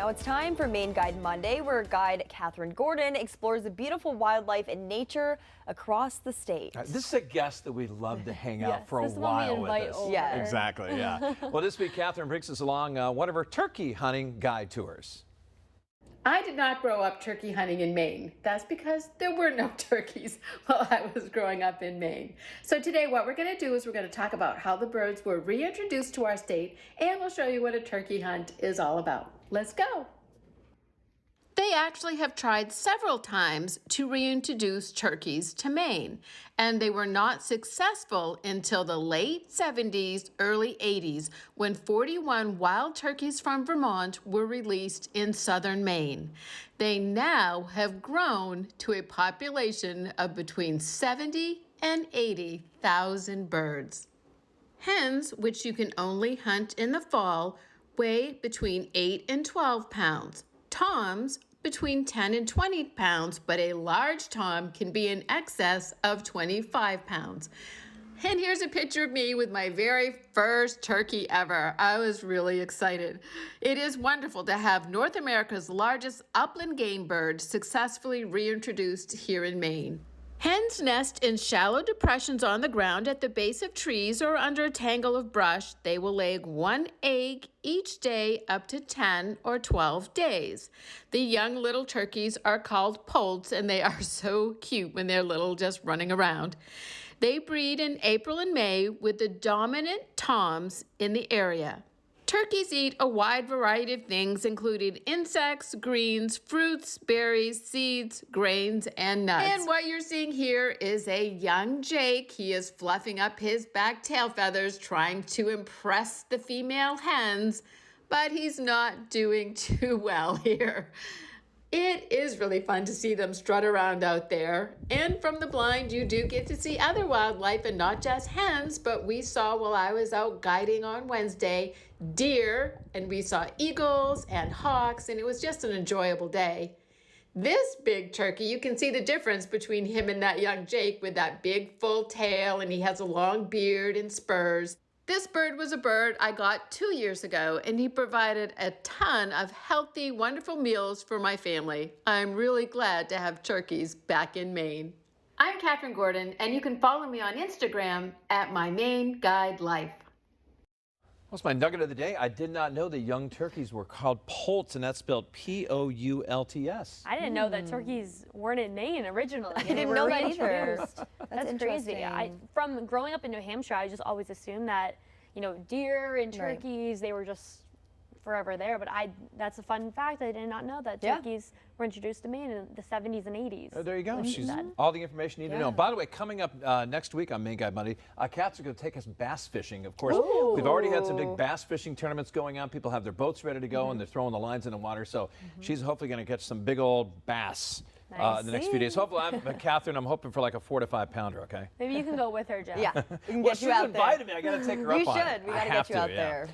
Now it's time for Maine Guide Monday, where guide Catherine Gordon explores the beautiful wildlife and nature across the state. This is a guest that we'd love to hang out for a this is the one we while with invite us. over. Yeah. Exactly, yeah. Well, this week, Catherine brings us along one of her turkey hunting guide tours. I did not grow up turkey hunting in Maine. That's because there were no turkeys while I was growing up in Maine. So today what we're going to do is we're going to talk about how the birds were reintroduced to our state, and we'll show you what a turkey hunt is all about. Let's go. They actually have tried several times to reintroduce turkeys to Maine, and they were not successful until the late 70s, early 80s, when 41 wild turkeys from Vermont were released in southern Maine. They now have grown to a population of between 70 and 80,000 birds. Hens, which you can only hunt in the fall, weigh between 8 and 12 pounds. Toms, between 10 and 20 pounds, but a large tom can be in excess of 25 pounds. And here's a picture of me with my very first turkey ever. I was really excited. It is wonderful to have North America's largest upland game bird successfully reintroduced here in Maine. Hens nest in shallow depressions on the ground at the base of trees or under a tangle of brush. They will lay one egg each day up to 10 or 12 days. The young little turkeys are called poults, and they are so cute when they're little, just running around. They breed in April and May with the dominant toms in the area. Turkeys eat a wide variety of things, including insects, greens, fruits, berries, seeds, grains, and nuts. And what you're seeing here is a young Jake. He is fluffing up his back tail feathers, trying to impress the female hens, but he's not doing too well here. It is really fun to see them strut around out there. And from the blind, you do get to see other wildlife and not just hens, but we saw while I was out guiding on Wednesday, deer, and we saw eagles and hawks, and it was just an enjoyable day. This big turkey, you can see the difference between him and that young Jake with that big full tail, and he has a long beard and spurs. This bird was a bird I got 2 years ago, and he provided a ton of healthy, wonderful meals for my family. I'm really glad to have turkeys back in Maine. I'm Catherine Gordon, and you can follow me on Instagram at my Maine Guide Life. What's my nugget of the day? I did not know the young turkeys were called poults, and that's spelled P-O-U-L-T-S. I didn't know that turkeys weren't in Maine originally. I didn't know that either. That's crazy. From growing up in New Hampshire, I just always assumed that, you know, deer and turkeys, they were just forever there. But that's a fun fact. I did not know that turkeys were introduced to Maine in the 70s and 80s. Oh, there you go. She's all the information you need to know. By the way, coming up next week on Maine Guide Monday, Kat's are going to take us bass fishing. Of course, we've already had some big bass fishing tournaments going on. People have their boats ready to go, and they're throwing the lines in the water. So she's hopefully going to catch some big old bass in the next few days. Hopefully, Catherine, I'm hoping for like a 4 to 5 pounder, okay? Maybe you can go with her, Jeff. Yeah, we can Well, get she's you out there. invited me. I got to take her up on it. You should. We got to get you out there.